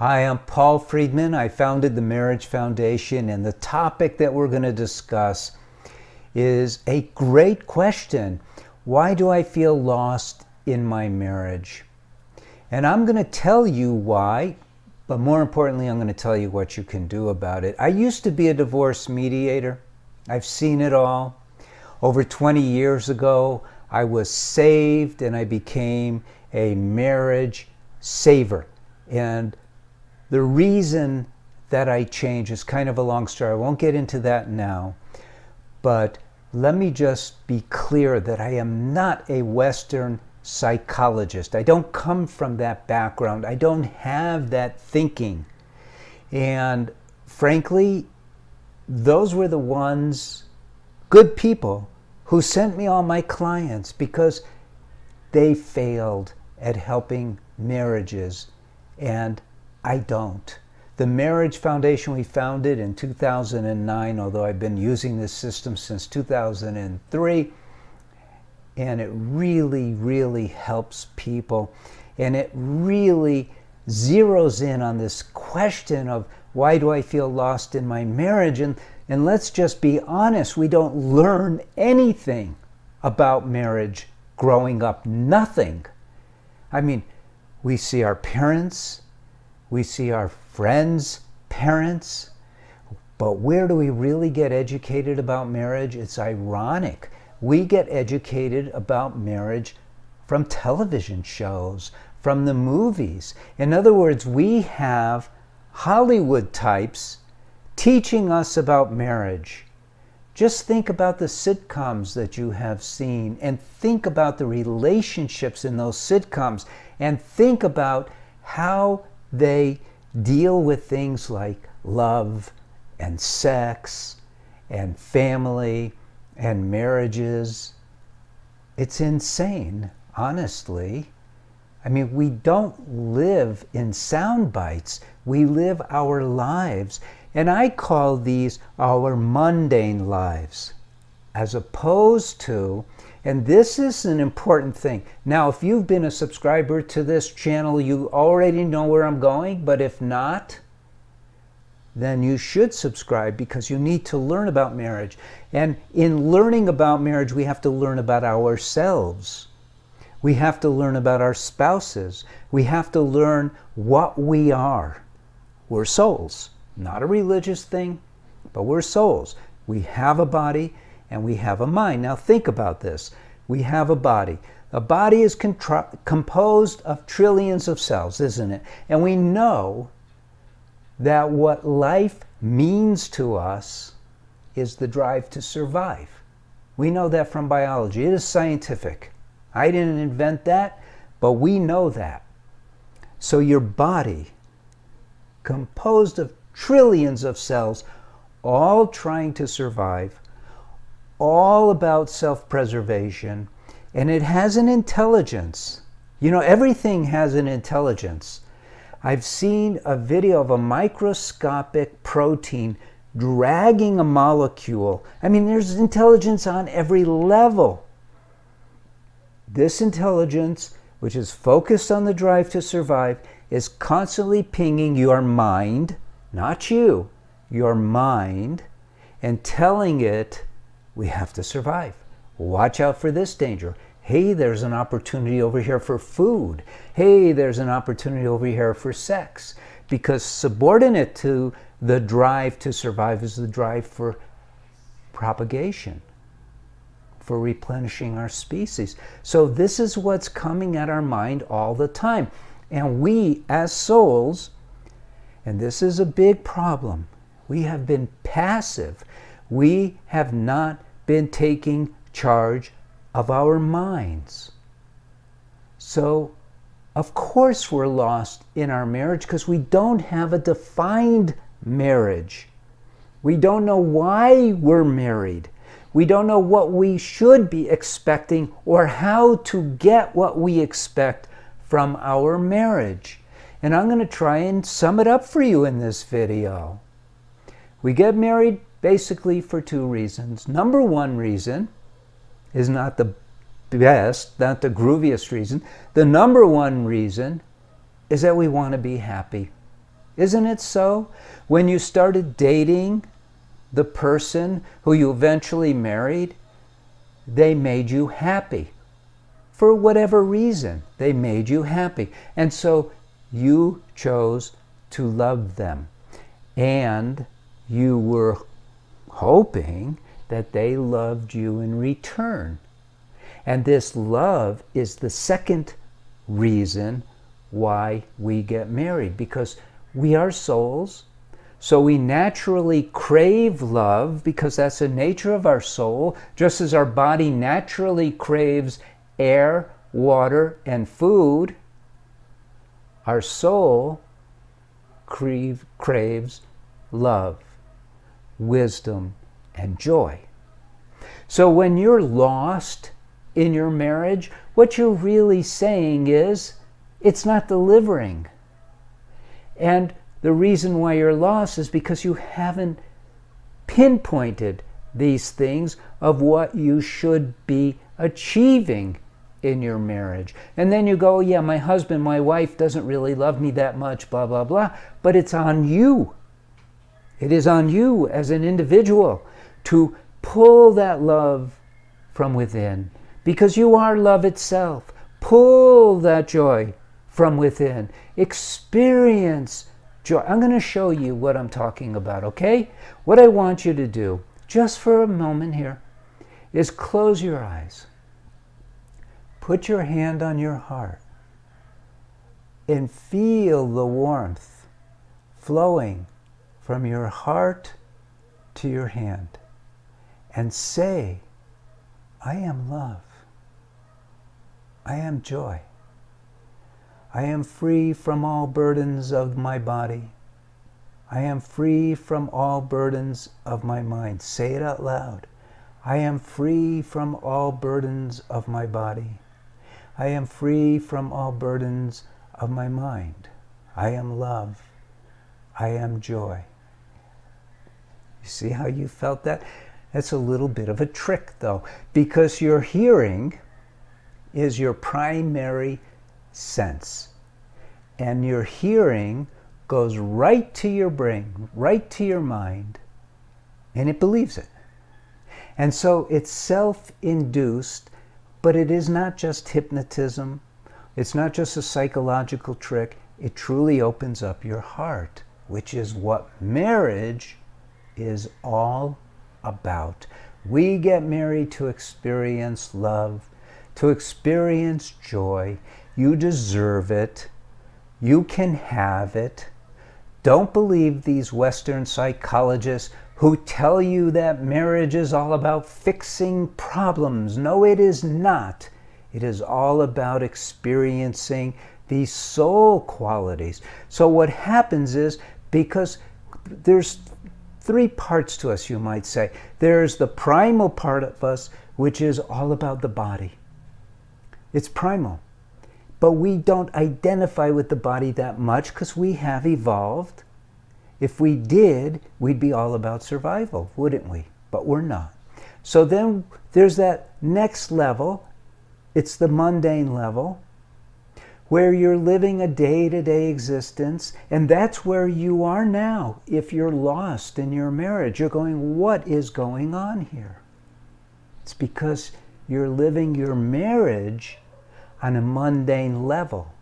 Hi, I'm Paul Friedman. I founded the Marriage Foundation, and the topic that we're going to discuss is a great question. Why do I feel lost in my marriage? And I'm going to tell you why, but more importantly, I'm going to tell you what you can do about it. I used to be a divorce mediator. I've seen it all. Over 20 years ago, I was saved and I became a marriage saver. And the reason that I changed is kind of a long story. I won't get into that now, but let me just be clear that I am not a Western psychologist. I don't come from that background. I don't have that thinking. And frankly, those were the ones, good people, who sent me all my clients because they failed at helping marriages, and I don't. The Marriage Foundation we founded in 2009, although I've been using this system since 2003, and it really, really helps people. And it really zeroes in on this question of why do I feel lost in my marriage? And let's just be honest, we don't learn anything about marriage growing up. Nothing. I mean, we see our parents, we see our friends' parents, but where do we really get educated about marriage? It's ironic. We get educated about marriage from television shows, from the movies. In other words, we have Hollywood types teaching us about marriage. Just think about the sitcoms that you have seen, and think about the relationships in those sitcoms, and think about how they deal with things like love and sex and family and marriages. It's insane, honestly. I mean, we don't live in sound bites. We live our lives. And I call these our mundane lives, as opposed to, and this is an important thing. Now, if you've been a subscriber to this channel, you already know where I'm going, but if not, then you should subscribe because you need to learn about marriage. And in learning about marriage, we have to learn about ourselves. We have to learn about our spouses. We have to learn what we are. We're souls. Not a religious thing, but we're souls. We have a body and we have a mind. Now think about this. We have a body. A body is composed of trillions of cells, isn't it? And we know that what life means to us is the drive to survive. We know that from biology. It is scientific. I didn't invent that, but we know that. So your body, composed of trillions of cells, all trying to survive, all about self-preservation, and it has an intelligence. You know, everything has an intelligence. I've seen a video of a microscopic protein dragging a molecule. I mean, there's intelligence on every level. This intelligence, which is focused on the drive to survive, is constantly pinging your mind, not you, your mind, and telling it, we have to survive. Watch out for this danger. Hey, there's an opportunity over here for food. Hey, there's an opportunity over here for sex. Because subordinate to the drive to survive is the drive for propagation, for replenishing our species. So this is what's coming at our mind all the time. And we, as souls, and this is a big problem, we have been passive. We have not been taking charge of our minds. So, of course we're lost in our marriage because we don't have a defined marriage. We don't know why we're married. We don't know what we should be expecting or how to get what we expect from our marriage. And I'm going to try and sum it up for you in this video. We get married basically for two reasons. Number one reason is not the best, not the grooviest reason. The number one reason is that we want to be happy. Isn't it so? When you started dating the person who you eventually married, they made you happy. For whatever reason, they made you happy. And so you chose to love them. And you were hoping that they loved you in return. And this love is the second reason why we get married, because we are souls. So we naturally crave love because that's the nature of our soul, just as our body naturally craves air, water, and food. Our soul craves love, wisdom, and joy. So when you're lost in your marriage, what you're really saying is, it's not delivering. And the reason why you're lost is because you haven't pinpointed these things of what you should be achieving in your marriage. And then you go, yeah, my husband, my wife doesn't really love me that much, blah, blah, blah. But it's on you. It is on you as an individual to pull that love from within, because you are love itself. Pull that joy from within. Experience joy. I'm going to show you what I'm talking about, okay? What I want you to do, just for a moment here, is close your eyes. Put your hand on your heart and feel the warmth flowing from your heart to your hand. And say, I am love. I am joy. I am free from all burdens of my body. I am free from all burdens of my mind. Say it out loud. I am free from all burdens of my body. I am free from all burdens of my mind. I am love. I am joy. You see how you felt that? That's a little bit of a trick, though, because your hearing is your primary sense. And your hearing goes right to your brain, right to your mind, and it believes it. And so it's self-induced, but it is not just hypnotism. It's not just a psychological trick. It truly opens up your heart, which is what marriage is all about. We get married to experience love, to experience joy. You deserve it. You can have it. Don't believe these Western psychologists who tell you that marriage is all about fixing problems. No, it is not. It is all about experiencing these soul qualities. So what happens is, because there's three parts to us, you might say. There's the primal part of us, which is all about the body. It's primal. But we don't identify with the body that much because we have evolved. If we did, we'd be all about survival, wouldn't we? But we're not. So then there's that next level. It's the mundane level, where you're living a day-to-day existence, and that's where you are now. If you're lost in your marriage, you're going, what is going on here? It's because you're living your marriage on a mundane level.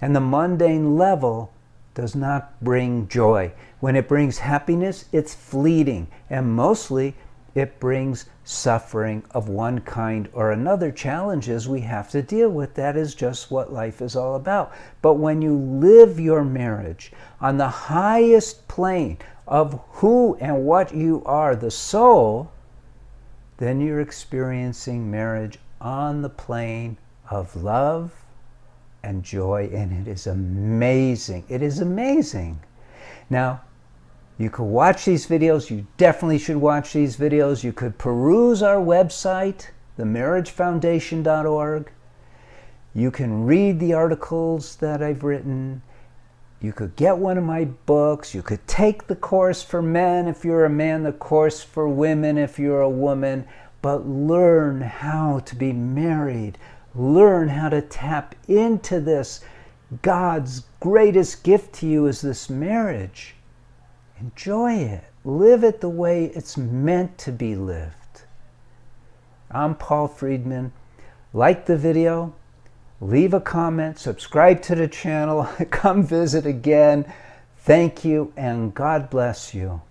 And the mundane level does not bring joy. When it brings happiness, it's fleeting, and mostly it brings suffering of one kind or another. Challenges we have to deal with. That is just what life is all about. But when you live your marriage on the highest plane of who and what you are, the soul, then you're experiencing marriage on the plane of love and joy, and it is amazing. It is amazing. Now, you could watch these videos. You definitely should watch these videos. You could peruse our website, themarriagefoundation.org. You can read the articles that I've written. You could get one of my books. You could take the course for men if you're a man, the course for women if you're a woman. But learn how to be married. Learn how to tap into this God's greatest gift to you is this marriage. Enjoy it. Live it the way it's meant to be lived. I'm Paul Friedman. Like the video, leave a comment, subscribe to the channel, come visit again. Thank you, and God bless you.